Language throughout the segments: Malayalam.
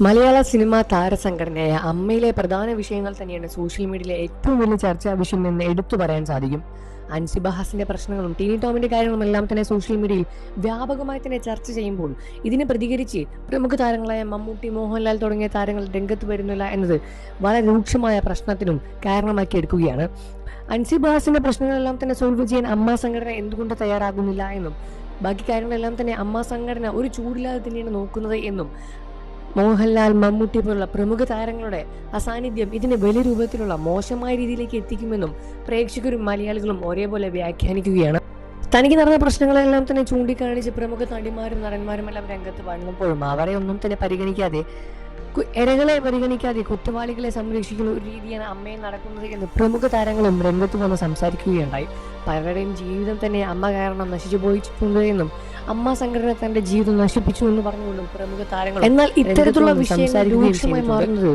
മലയാള സിനിമാ താരസംഘടനയായ അമ്മയിലെ പ്രധാന വിഷയങ്ങൾ തന്നെയാണ് സോഷ്യൽ മീഡിയയിലെ ഏറ്റവും വലിയ ചർച്ചാ വിഷയം എന്ന് എടുത്തു പറയാൻ സാധിക്കും. അൻസിബ ഹസന്റെ പ്രശ്നങ്ങളും ടീനി ടോമിന്റെ കാര്യങ്ങളും എല്ലാം തന്നെ സോഷ്യൽ മീഡിയയിൽ വ്യാപകമായി തന്നെ ചർച്ച ചെയ്യുമ്പോൾ ഇതിനെ പ്രതികരിച്ച് പ്രമുഖ താരങ്ങളായ മമ്മൂട്ടി, മോഹൻലാൽ തുടങ്ങിയ താരങ്ങൾ രംഗത്ത് വരുന്നില്ല എന്നത് വളരെ രൂക്ഷമായ പ്രശ്നത്തിനും കാരണമാക്കി എടുക്കുകയാണ്. അൻസിബ ഹസന്റെ പ്രശ്നങ്ങളെല്ലാം തന്നെ സോൾവ് ചെയ്യാൻ അമ്മ സംഘടന എന്തുകൊണ്ട് തയ്യാറാകുന്നില്ല എന്നും ബാക്കി കാര്യങ്ങളെല്ലാം തന്നെ അമ്മ സംഘടന ഒരു ചൂടില്ലാതെ തന്നെയാണ് നോക്കുന്നത് എന്നും മോഹൻലാൽ, മമ്മൂട്ടി പോലുള്ള പ്രമുഖ താരങ്ങളുടെ അസാന്നിധ്യം ഇതിനെ വലിയ രൂപത്തിലുള്ള മോശമായ രീതിയിലേക്ക് എത്തിക്കുമെന്നും പ്രേക്ഷകരും മലയാളികളും ഒരേപോലെ വ്യാഖ്യാനിക്കുകയാണ്. തനിക്ക് നടന്ന പ്രശ്നങ്ങളെല്ലാം തന്നെ ചൂണ്ടിക്കാണിച്ച് പ്രമുഖ നടിമാരും നടന്മാരും എല്ലാം രംഗത്ത് വന്നപ്പോഴും അവരെ ഒന്നും തന്നെ പരിഗണിക്കാതെ, ഇരകളെ പരിഗണിക്കാതെ കുറ്റവാളികളെ സംരക്ഷിക്കുന്ന ഒരു രീതിയാണ് അമ്മയിൽ നടക്കുന്നത് എന്ന് പ്രമുഖ താരങ്ങളും രംഗത്ത് വന്ന് സംസാരിക്കുകയുണ്ടായി. പലരുടെയും ജീവിതം തന്നെ അമ്മ കാരണം നശിച്ചു പോയിട്ടുണ്ട് എന്നും അമ്മ സംഘടന തന്റെ ജീവിതം നശിപ്പിച്ചു എന്ന് പറഞ്ഞുകൊണ്ടും പ്രമുഖ താരങ്ങൾ, എന്നാൽ ഇത്തരത്തിലുള്ള വിഷയങ്ങൾ രൂക്ഷമായി മാറുന്നത്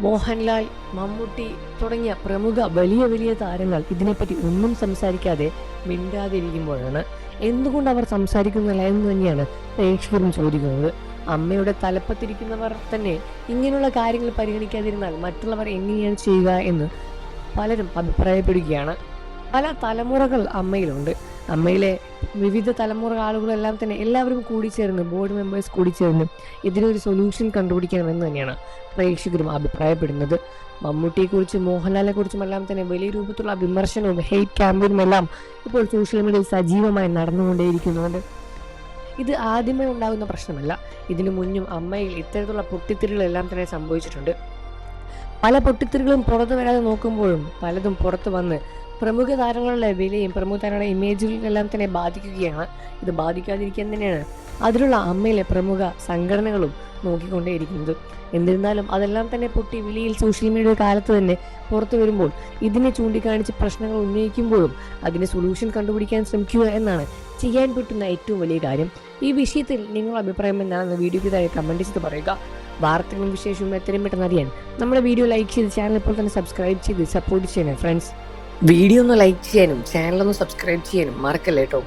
മോഹൻലാൽ, മമ്മൂട്ടി തുടങ്ങിയ പ്രമുഖ വലിയ താരങ്ങൾ ഇതിനെപ്പറ്റി ഒന്നും സംസാരിക്കാതെ മിണ്ടാതിരിക്കുമ്പോഴാണ്. എന്തുകൊണ്ട് അവർ സംസാരിക്കുന്നില്ല എന്ന് തന്നെയാണ് പ്രേക്ഷകരും ചോദിക്കുന്നത്. അമ്മയുടെ തലപ്പത്തിരിക്കുന്നവർ തന്നെ ഇങ്ങനെയുള്ള കാര്യങ്ങൾ പരിഗണിക്കാതിരുന്നാൽ മറ്റുള്ളവർ എങ്ങനെയാണ് ചെയ്യുക എന്ന് പലരും അഭിപ്രായപ്പെടുകയാണ്. പല തലമുറകൾ അമ്മയിലുണ്ട്. അമ്മയിലെ വിവിധ തലമുറ ആളുകളെല്ലാം തന്നെ എല്ലാവരും കൂടിച്ചേർന്ന്, ബോർഡ് മെമ്പേഴ്സ് കൂടിച്ചേർന്ന് ഇതിനൊരു സൊല്യൂഷൻ കണ്ടുപിടിക്കണമെന്ന് തന്നെയാണ് പ്രേക്ഷകരും അഭിപ്രായപ്പെടുന്നത്. മമ്മൂട്ടിയെക്കുറിച്ചും മോഹൻലാലിനെ എല്ലാം തന്നെ വലിയ രൂപത്തിലുള്ള വിമർശനവും ഹെയ്റ്റ് ക്യാമ്പയിനും എല്ലാം ഇപ്പോൾ സോഷ്യൽ മീഡിയയിൽ സജീവമായി നടന്നുകൊണ്ടേയിരിക്കുന്നുണ്ട്. ഇത് ആദ്യമേ ഉണ്ടാകുന്ന പ്രശ്നമല്ല. ഇതിനു മുന്നും അമ്മയിൽ ഇത്തരത്തിലുള്ള പൊട്ടിത്തെറികളെല്ലാം തന്നെ സംഭവിച്ചിട്ടുണ്ട്. പല പൊട്ടിത്തെറികളും പുറത്തു വരാതെ നോക്കുമ്പോഴും പലതും പുറത്തു വന്ന് പ്രമുഖ താരങ്ങളുടെ വിലയും പ്രമുഖ താരങ്ങളുടെ ഇമേജുകളെല്ലാം തന്നെ ബാധിക്കുകയാണ്. ഇത് ബാധിക്കാതിരിക്കാൻ തന്നെയാണ് അതിലുള്ള അമ്മയിലെ പ്രമുഖ സംഘടനകളും നോക്കിക്കൊണ്ടേയിരിക്കുന്നത്. എന്നിരുന്നാലും അതെല്ലാം തന്നെ പൊട്ടി വിലയിൽ സോഷ്യൽ മീഡിയ കാലത്ത് തന്നെ പുറത്തു വരുമ്പോൾ ഇതിനെ ചൂണ്ടിക്കാണിച്ച് പ്രശ്നങ്ങൾ ഉന്നയിക്കുമ്പോഴും അതിന് സൊല്യൂഷൻ കണ്ടുപിടിക്കാൻ ശ്രമിക്കുക എന്നാണ് ചെയ്യാൻ പറ്റുന്ന ഏറ്റവും വലിയ കാര്യം. ഈ വിഷയത്തിൽ നിങ്ങളുടെ അഭിപ്രായം എന്താണെന്ന് വീഡിയോയ്ക്ക് താഴെ കമന്റ് ചെയ്ത് പറയുക. വാർത്തകളും വിശേഷവും എത്രയും പെട്ടെന്ന് അറിയാൻ നമ്മുടെ വീഡിയോ ലൈക്ക് ചെയ്ത് ചാനൽ ഇപ്പോൾ തന്നെ സബ്സ്ക്രൈബ് ചെയ്ത് സപ്പോർട്ട് ചെയ്യണേ ഫ്രണ്ട്സ്. വീഡിയോ ഒന്ന് ലൈക്ക് ചെയ്യാനും ചാനൽ ഒന്ന് സബ്സ്ക്രൈബ് ചെയ്യാനും മറക്കല്ലേ കേട്ടോ.